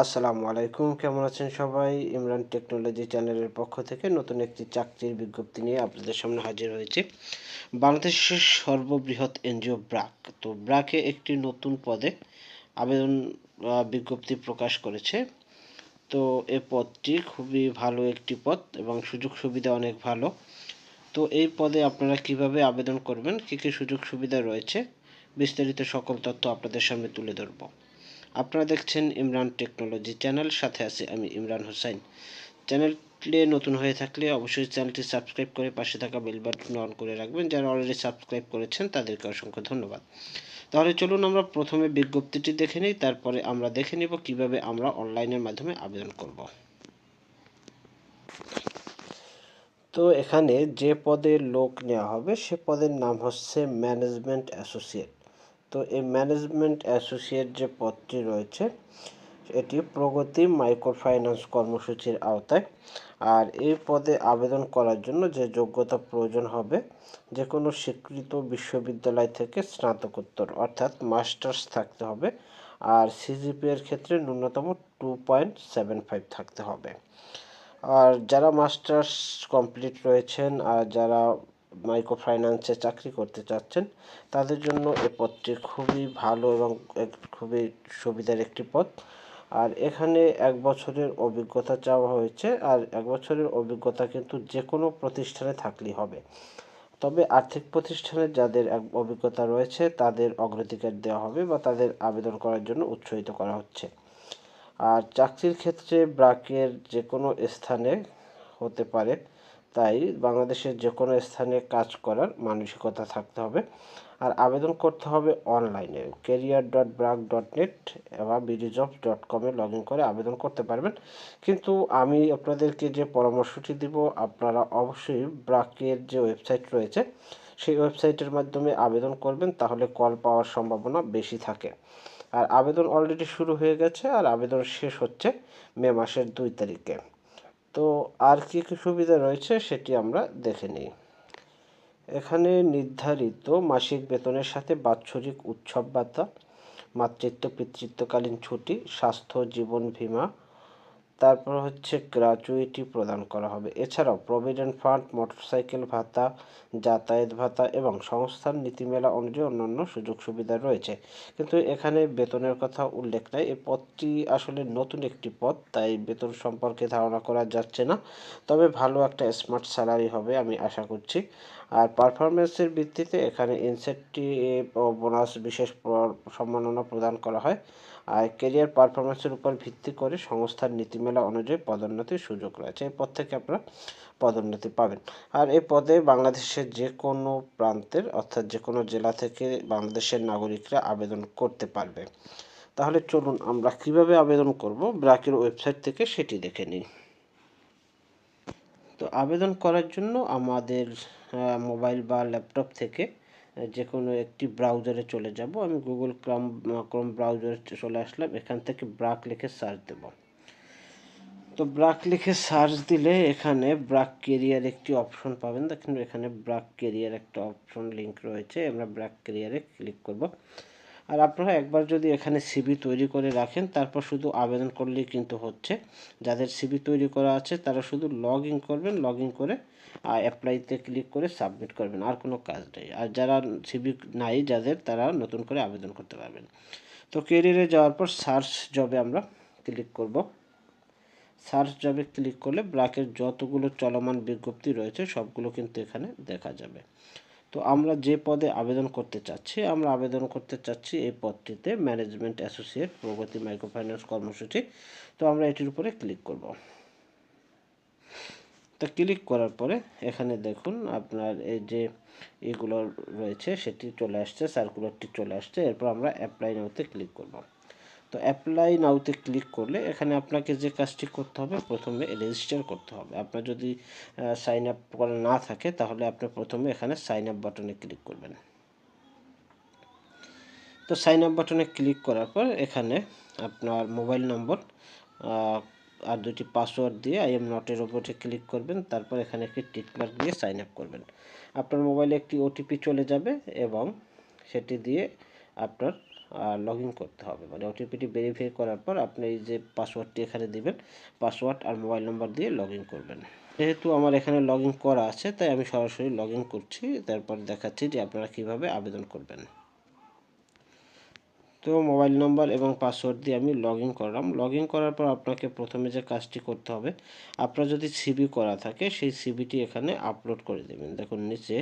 আসসালামু আলাইকুম, কেমন আছেন সবাই? ইমরান টেকনোলজি চ্যানেলের পক্ষ থেকে নতুন একটি চাকরির বিজ্ঞপ্তি নিয়ে আপনাদের সামনে হাজির হয়েছি। বাংলাদেশের সর্ববৃহৎ এনজিও ব্র্যাক, তো ব্র্যাকে একটি নতুন পদে আবেদন বিজ্ঞপ্তি প্রকাশ করেছে। তো এই পদটি খুবই ভালো একটি পদ এবং সুযোগ সুবিধা অনেক ভালো। তো এই পদে আপনারা কিভাবে আবেদন করবেন, কী কী সুযোগ সুবিধা রয়েছে, বিস্তারিত সকল তথ্য আপনাদের সামনে তুলে ধরব। আপনারা দেখছেন ইমরান টেকনোলজি চ্যানেল, সাথে আছি আমি ইমরান হোসেন। চ্যানেলে নতুন হয়ে থাকলে অবশ্যই চ্যানেলটি সাবস্ক্রাইব করে পাশে থাকা বেল বাটন অন করে রাখবেন। যারা অলরেডি সাবস্ক্রাইব করেছেন তাদেরকে অসংখ্য ধন্যবাদ। তাহলে চলুন আমরা প্রথমে বিজ্ঞপ্তিটি দেখে নিই, তারপরে আমরা দেখে নিব কিভাবে আমরা অনলাইনের মাধ্যমে আবেদন করব। তো এখানে যে পদে লোক নেওয়া হবে সে পদের নাম হচ্ছে ম্যানেজমেন্ট অ্যাসোসিয়েট। তো এই ম্যানেজমেন্ট অ্যাসোসিয়েট যে পদটি রয়েছে এটি প্রগতি মাইক্রো ফাইন্যান্স কর্মসূচির আওতায়। আর এই পদে আবেদন করার জন্য যে যোগ্যতা প্রয়োজন হবে, যে কোনো স্বীকৃত বিশ্ববিদ্যালয় থেকে স্নাতকোত্তর অর্থাৎ মাস্টার্স থাকতে হবে। আর সিজিপিএর ক্ষেত্রে ন্যূনতম 2.75 থাকতে হবে। আর যারা মাস্টার্স কমপ্লিট রয়েছেন আর যারা মাইক্রো ফাইন্যান্সে চাকরি করতে চাচ্ছেন তাদের জন্য এ পদটি খুবই ভালো এবং খুবই সুবিধার একটি পদ। আর এখানে 1 বছরের অভিজ্ঞতা চাওয়া হয়েছে। আর 1 বছরের অভিজ্ঞতা কিন্তু যে কোনো প্রতিষ্ঠানে থাকলেই হবে, তবে আর্থিক প্রতিষ্ঠানে যাদের অভিজ্ঞতা রয়েছে তাদের অগ্রাধিকার দেওয়া হবে বা তাদের আবেদন করার জন্য উৎসাহিত করা হচ্ছে। আর চাকরির ক্ষেত্রে ব্র্যাকের যে কোনো স্থানে হতে পারে, তাই বাংলাদেশের যে কোনো স্থানে কাজ করার মানসিকতা থাকতে হবে। আর আবেদন করতে হবে অনলাইনে career.brac.net বা bdjobs.com লগ ইন করে আবেদন করতে পারবেন। কিন্তু আমি আপনাদেরকে যে পরামর্শটি দিব, আপনারা অবশ্যই ব্র্যাকের যে ওয়েবসাইট রয়েছে সেই ওয়েবসাইটের মাধ্যমে আবেদন করবেন, তাহলে কল পাওয়ার সম্ভাবনা বেশি থাকে। আর আবেদন অলরেডি শুরু হয়ে গেছে আর আবেদন শেষ হচ্ছে মে মাসের 2 তারিখে। তো আর কী কী সুবিধা রয়েছে সেটি আমরা দেখে নিই। এখানে নির্ধারিত মাসিক বেতনের সাথে বাৎসরিক উৎসব ভাতা, মাতৃত্ব পিতৃত্বকালীন ছুটি, স্বাস্থ্য জীবন বীমা, তারপর হচ্ছে গ্র্যাচুইটি প্রদান করা হবে। এছাড়াও প্রভিডেন্ট ফান্ড, মোটরসাইকেল ভাতা, যাতায়াত ভাতা এবং সংস্থার নীতিমালা অনুযায়ী অন্যান্য সুযোগ সুবিধা রয়েছে। কিন্তু এখানে বেতনের কথা উল্লেখ নাই। এই পদটি আসলে নতুন একটি পদ, তাই বেতন সম্পর্কে ধারণা করা যাচ্ছে না। তবে ভালো একটা স্মার্ট স্যালারি হবে আমি আশা করছি। আর পারফরমেন্সের ভিত্তিতে এখানে ইনসেন্টিভ ও বোনাস বিশেষ সম্মাননা প্রদান করা হয়। আর কেরিয়ার পারফরমেন্সের উপর ভিত্তি করে সংস্থার নীতিমালা অনুযায়ী পদোন্নতির সুযোগ রয়েছে। এই পদ থেকে আপনারা পদোন্নতি পাবেন। আর এই পদে বাংলাদেশের যে কোনো প্রান্তের অর্থাৎ যে কোনো জেলা থেকে বাংলাদেশের নাগরিকরা আবেদন করতে পারবে। তাহলে চলুন আমরা কিভাবে আবেদন করব ব্র্যাকের ওয়েবসাইট থেকে সেটি দেখে নিই। তো আবেদন করার জন্য আমাদের মোবাইল বা ল্যাপটপ থেকে যে কোনো একটি ব্রাউজারে চলে যাব। আমি গুগল ক্রোম ব্রাউজারে চলে আসলাম। এখান থেকে ব্র্যাক লিখে সার্চ দেব। তো ব্র্যাক লিখে সার্চ দিলে এখানে ব্র্যাক কেরিয়ার একটি অপশন পাবেন। দেখেন এখানে ব্র্যাক কেরিয়ার একটা অপশন লিঙ্ক রয়েছে, আমরা ব্র্যাক কেরিয়ারে ক্লিক করব। আর আপনারা একবার যদি এখানে সিভি তৈরি করে রাখেন তারপর শুধু আবেদন করলেই কিন্তু হচ্ছে। যাদের সিভি তৈরি করা আছে তারা শুধু লগ ইন করবেন, লগ ইন করে অ্যাপ্লাইতে ক্লিক করে সাবমিট করবেন, আর কোনো কাজ নেই। আর যারা সিভি নাই যাদের, তারা নতুন করে আবেদন করতে পারবেন। তো কেরিয়ারে যাওয়ার পর সার্চ জবে আমরা ক্লিক করব। সার্চ জবে ক্লিক করলে ব্র্যাকের যতগুলো চলমান বিজ্ঞপ্তি রয়েছে সবগুলো কিন্তু এখানে দেখা যাবে। তো আমরা যে পদে আবেদন করতে চাচ্ছি, আমরা আবেদন করতে চাচ্ছি এই পদটিতে ম্যানেজমেন্ট অ্যাসোসিয়েট প্রগতি মাইক্রো ফাইন্যান্স কর্মসূচি। তো আমরা এটির উপরে ক্লিক করব। তো ক্লিক করার পরে এখানে দেখুন আপনার এই যে এগুলো রয়েছে সেটি চলে আসছে, সার্কুলারটি চলে আসছে। এরপর আমরা অ্যাপ্লাই নাওতে ক্লিক করব। তো অ্যাপ্লাই নাওতে ক্লিক করলে এখানে আপনাকে যে কাজটি করতে হবে, প্রথমে রেজিস্টার করতে হবে। আপনার যদি সাইন আপ করা না থাকে তাহলে আপনি প্রথমে এখানে সাইন আপ বাটনে ক্লিক করবেন। তো সাইন আপ বাটনে ক্লিক করার পর এখানে আপনার মোবাইল নম্বর আর দুটি পাসওয়ার্ড দিয়ে আই এম নটের ওপরে ক্লিক করবেন। তারপর এখানে একটি টিক মার্ক দিয়ে সাইন আপ করবেন। আপনার মোবাইলে একটি ওটিপি চলে যাবে এবং সেটি দিয়ে আপনার লগ ইন করতে হবে, মানে ওটিপিটি ভেরিফাই করার পর আপনি এই যে পাসওয়ার্ডটি এখানে দিবেন, পাসওয়ার্ড আর মোবাইল নাম্বার দিয়ে লগ ইন করবেন। যেহেতু আমার এখানে লগ ইন করা আছে তাই আমি সরাসরি লগ ইন করছি, তারপর দেখাচ্ছি যে আপনারা কীভাবে আবেদন করবেন। তো মোবাইল নাম্বার এবং পাসওয়ার্ড দিয়ে আমি লগ ইন করলাম। লগ ইন করার পর আপনাকে প্রথমে যে কাজটি করতে হবে, আপনার যদি সিভি করা থাকে সেই সিভিটি এখানে আপলোড করে দেবেন। দেখুন নিচে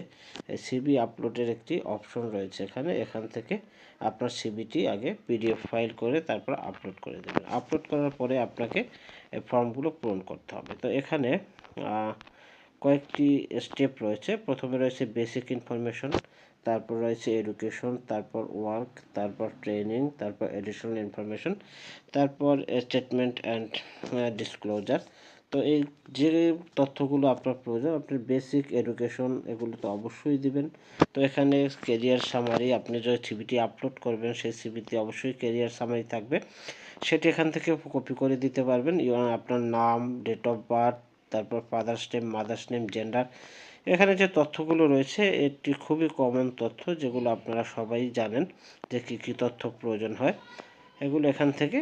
সিভি আপলোডের একটি অপশন রয়েছে এখান থেকে আপনার সিভিটি আগে পিডিএফ ফাইল করে তারপর আপলোড করে দেবেন। আপলোড করার পরে আপনাকে এই ফর্মগুলো পূরণ করতে হবে। তো এখানে কয়েকটি স্টেপ রয়েছে। প্রথমে রয়েছে বেসিক ইনফরমেশন, তারপর রয়েছে এডুকেশন, তারপর ওয়ার্ক, তারপর ট্রেনিং, তারপর এডিশনাল ইনফরমেশন, তারপর স্টেটমেন্ট অ্যান্ড ডিসক্লোজার। তো এই যে তথ্যগুলো আপনার প্রয়োজন, আপনি বেসিক এডুকেশন এগুলো তো অবশ্যই দিবেন। তো এখানে কেরিয়ার সামারি, আপনি যে সিভিটি আপলোড করবেন সেই সিভিতে অবশ্যই কেরিয়ার সামারি থাকবে, সেটি এখান থেকে কপি করে দিতে পারবেন। আপনার নাম, ডেট অফ বার্থ, তারপর father's name, mother's name, gender. এখানে যে তথ্যগুলো রয়েছে এটি খুবই কমন তথ্য, যেগুলো আপনারা সবাই জানেন যে কী তথ্য প্রয়োজন হয়, এগুলো এখান থেকে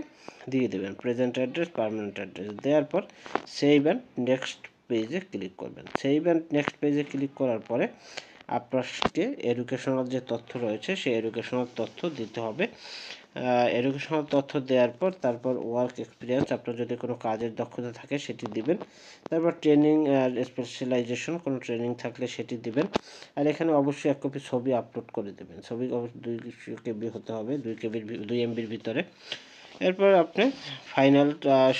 দিয়ে দেবেন। প্রেজেন্ট অ্যাড্রেস, পার্মানেন্ট অ্যাড্রেস দেওয়ার পর সেভ অ্যান্ড নেক্সট পেজে ক্লিক করবেন। সেভ অ্যান্ড নেক্সট পেজে ক্লিক করার পরে আপনার যে এডুকেশনাল যে তথ্য রয়েছে সেই এডুকেশনাল তথ্য দিতে হবে। এডুকেশনাল তথ্য দেওয়ার পর তারপর ওয়ার্ক এক্সপিরিয়েন্স, আপনার যদি কোনো কাজের দক্ষতা থাকে সেটি দিবেন। তারপর ট্রেনিং আর স্পেশালাইজেশন, কোনো ট্রেনিং থাকলে সেটি দিবেন। আর এখানে অবশ্যই 1 কপি ছবি আপলোড করে দেবেন। ছবি অবশ্যই 2 KB হতে হবে, 2 MBর ভিতরে। এরপর আপনি ফাইনাল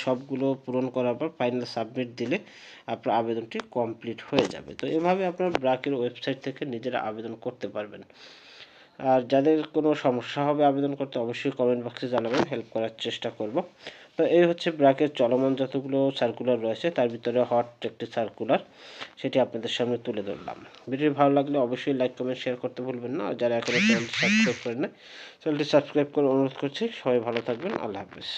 সবগুলো পূরণ করার পর ফাইনাল সাবমিট দিলে আপনার আবেদনটি কমপ্লিট হয়ে যাবে। তো এভাবে আপনার ব্র্যাকের ওয়েবসাইট থেকে নিজেরা আবেদন করতে পারবেন। আর যাদের কোনো সমস্যা হবে আবেদন করতে অবশ্যই কমেন্ট বক্সে জানাবেন, হেল্প করার চেষ্টা করব। তো এই হচ্ছে ব্র্যাকের চলমান যতগুলো সার্কুলার রয়েছে তার ভিতরে হট একটি সার্কুলার, সেটি আপনাদের সামনে তুলে ধরলাম। ভিডিও ভালো লাগলে অবশ্যই লাইক, কমেন্ট, শেয়ার করতে ভুলবেন না। আর যারা এখনও চ্যানেলটি সাবস্ক্রাইব করেন না, চ্যানেলটি সাবস্ক্রাইব করে অনুরোধ করছি। সবাই ভালো থাকবেন। আল্লাহ হাফেজ।